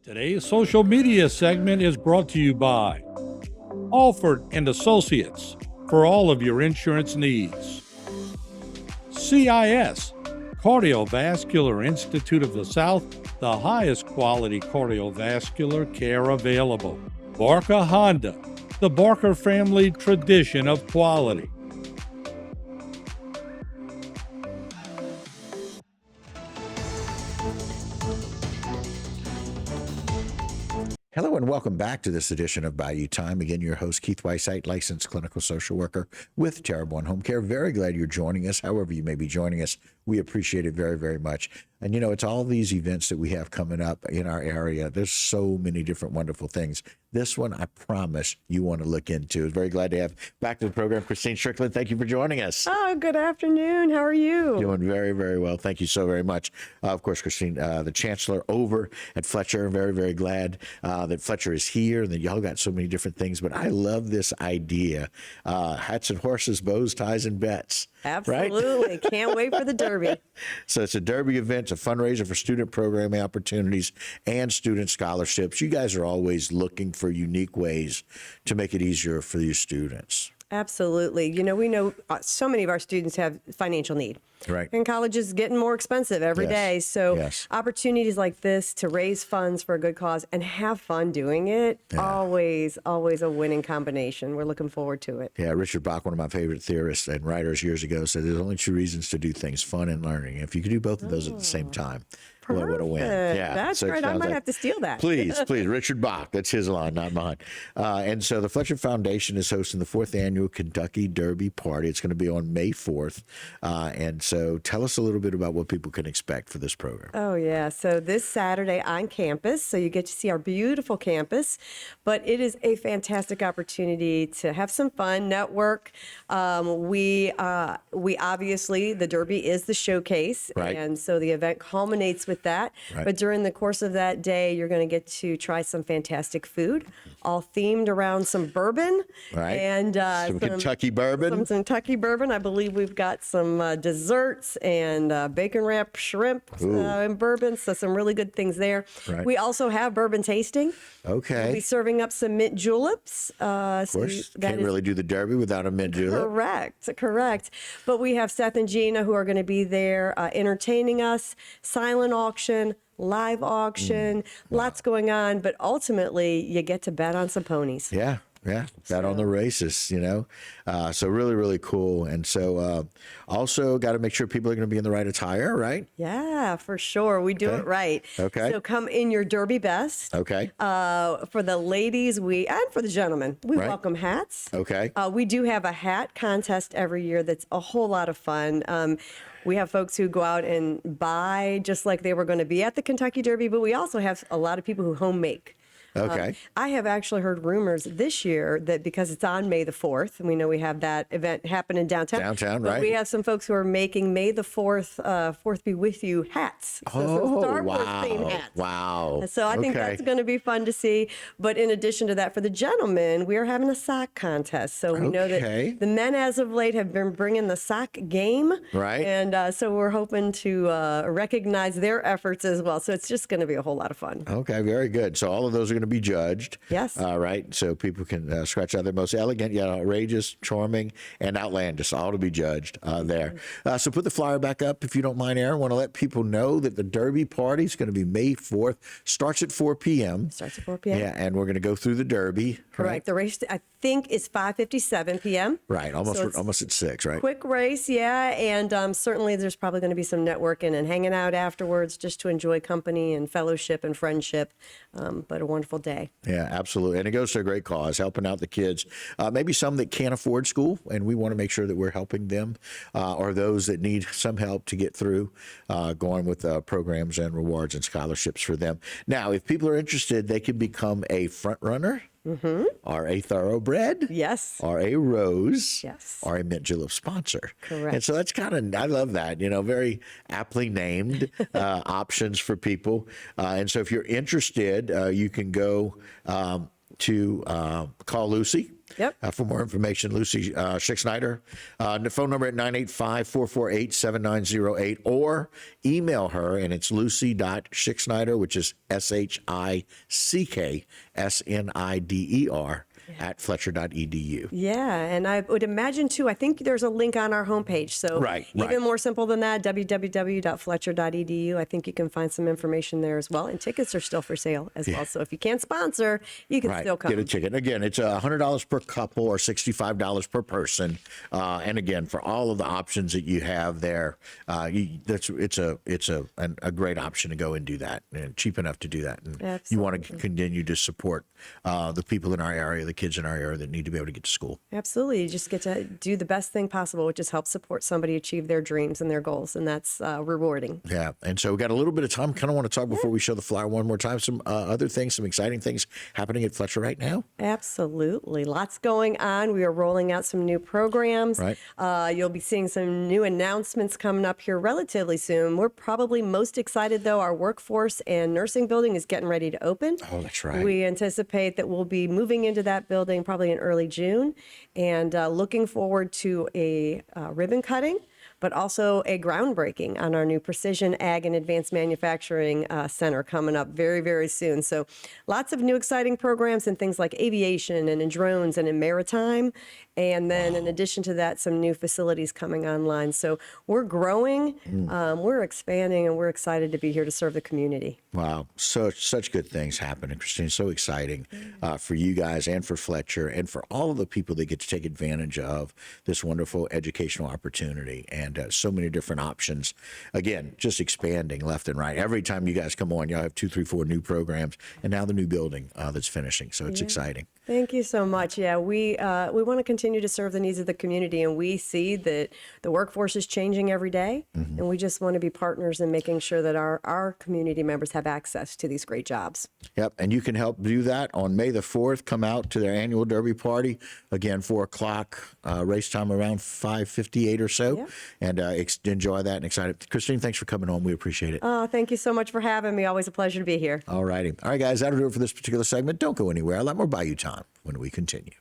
Today's social media segment is brought to you by Alford and Associates for all of your insurance needs. CIS, Cardiovascular Institute of the South, the highest quality cardiovascular care available. Barker Honda, the Barker family tradition of quality. Hello and welcome back to this edition of Bayou Time. Again, your host, Keith Weissite, licensed clinical social worker with Terrible One Home Care. Very glad you're joining us, however you may be joining us. We appreciate it very, very much. And, you know, it's all these events that we have coming up in our area. There's so many different wonderful things. This one, I promise you want to look into. Very glad to have back to the program, Christine Strickland. Thank you for joining us. Oh, good afternoon. How are you? Doing very, very well. Thank you so very much. Of course, Christine, the chancellor over at Fletcher. Very, very glad that Fletcher is here and that y'all got so many different things. But I love this idea. Hats and horses, bows, ties, and bets. Absolutely. Right? Can't wait for the Derby. So it's a Derby event. It's a fundraiser for student programming opportunities and student scholarships. You guys are always looking for unique ways to make it easier for your students. Absolutely. You know, we know so many of our students have financial need. Right. And college is getting more expensive every day. So opportunities like this to raise funds for a good cause and have fun doing it, always a winning combination. We're looking forward to it. Yeah, Richard Bach, one of my favorite theorists and writers years ago, said there's only two reasons to do things, fun and learning. If you can do both of those at the same time, what a win. Yeah, that's right. I might have to steal that. Please, Richard Bach. That's his line, not mine. And so the Fletcher Foundation is hosting the 4th annual Kentucky Derby Party. It's going to be on May 4th. And so tell us a little bit about what people can expect for this program. Oh, yeah. So this Saturday on campus, so you get to see our beautiful campus, but it is a fantastic opportunity to have some fun, network. We obviously, the Derby is the showcase. Right. And so the event culminates with that. Right. But during the course of that day, you're going to get to try some fantastic food, all themed around some bourbon. Right. And some Kentucky bourbon. Some Kentucky bourbon. I believe we've got some desserts and bacon wrapped shrimp and bourbon. So some really good things there. Right. We also have bourbon tasting. Okay. We'll be serving up some mint juleps. Of course. Can't really do the Derby without a mint julep. Correct. But we have Seth and Gina who are going to be there entertaining us. Silent auction, live auction, lots going on. But ultimately, you get to bet on some ponies. Yeah. Bet on the races, you know. So really, really cool. And so also got to make sure people are going to be in the right attire, right? Yeah, for sure. We do it right. Okay. So come in your Derby best. Okay. For the ladies, and for the gentlemen, we welcome hats. Okay. We do have a hat contest every year that's a whole lot of fun. We have folks who go out and buy just like they were going to be at the Kentucky Derby, but we also have a lot of people who home make. Okay. I have actually heard rumors this year that because it's on May the 4th, and we know we have that event happening downtown. Right. We have some folks who are making May the 4th, 4th be with you hats. So some Star Wars themed hats. Wow. So I think that's going to be fun to see. But in addition to that, for the gentlemen, we are having a sock contest. So we know that the men as of late have been bringing the sock game. Right. And so we're hoping to recognize their efforts as well. So it's just going to be a whole lot of fun. Okay, very good. So all of those are going to be judged. Yes. Right. So people can scratch out their most elegant, yet outrageous, charming, and outlandish, all to be judged there. So put the flyer back up if you don't mind, Aaron. Want to let people know that the Derby party is going to be May 4th. Starts at 4 p.m. Starts at 4 p.m. Yeah, and we're going to go through the Derby. Correct. Right? The race, I think, is 5:57 p.m. Right. Almost at 6, right? Quick race, yeah. And certainly there's probably going to be some networking and hanging out afterwards just to enjoy company and fellowship and friendship. But a wonderful day. Yeah, absolutely. And it goes to a great cause, helping out the kids. Maybe some that can't afford school, and we want to make sure that we're helping them, or those that need some help to get through, going with programs and rewards and scholarships for them. Now, if people are interested, they can become a front runner. Mm-hmm. Or a thoroughbred. Yes. Or a rose. Yes. Or a mint julep sponsor. Correct. And so that's I love that, very aptly named options for people. And so if you're interested, you can go to call Lucy Yep. For more information, Lucy Schick-Snyder, the phone number at 985-448-7908, or email her, and it's lucy.schick-snyder, which is SHICKSNIDER, at fletcher.edu. Yeah, and I would imagine too, I think there's a link on our homepage. So even more simple than that, www.fletcher.edu. I think you can find some information there as well. And tickets are still for sale as well. So if you can't sponsor, you can still come. Get a ticket. Again, it's $100 per couple or $65 per person. And again, for all of the options that you have there, it's a great option to go and do that, and cheap enough to do that. And you want to continue to support the people in our area, the kids in our area that need to be able to get to school. Absolutely. You just get to do the best thing possible, which is help support somebody achieve their dreams and their goals. And that's rewarding. Yeah. And so we got a little bit of time. Kind of want to talk before we show the flyer one more time. Some other things, some exciting things happening at Fletcher right now. Absolutely. Lots going on. We are rolling out some new programs. Right. You'll be seeing some new announcements coming up here relatively soon. We're probably most excited, though. Our workforce and nursing building is getting ready to open. Oh, that's right. We anticipate that we'll be moving into that building probably in early June, and looking forward to a ribbon cutting, but also a groundbreaking on our new Precision Ag and Advanced Manufacturing Center coming up very, very soon. So lots of new exciting programs in things like aviation and in drones and in maritime. And then in addition to that, some new facilities coming online. So we're growing, we're expanding, and we're excited to be here to serve the community. Wow. Such good things happening, Christine. So exciting for you guys and for Fletcher and for all of the people that get to take advantage of this wonderful educational opportunity, and so many different options. Again, just expanding left and right. Every time you guys come on, y'all have 2, 3, 4 new programs, and now the new building that's finishing. So it's exciting. Thank you so much. Yeah, we want to continue to serve the needs of the community, and we see that the workforce is changing every day, and we just want to be partners in making sure that our community members have access to these great jobs. Yep, and you can help do that on May the 4th. Come out to their annual Derby party. Again, 4 o'clock, race time around 5:58 or so, and enjoy that and excited. Christine, thanks for coming on. We appreciate it. Oh, thank you so much for having me. Always a pleasure to be here. All righty. All right, guys, that'll do it for this particular segment. Don't go anywhere. A lot more Bayou time when we continue.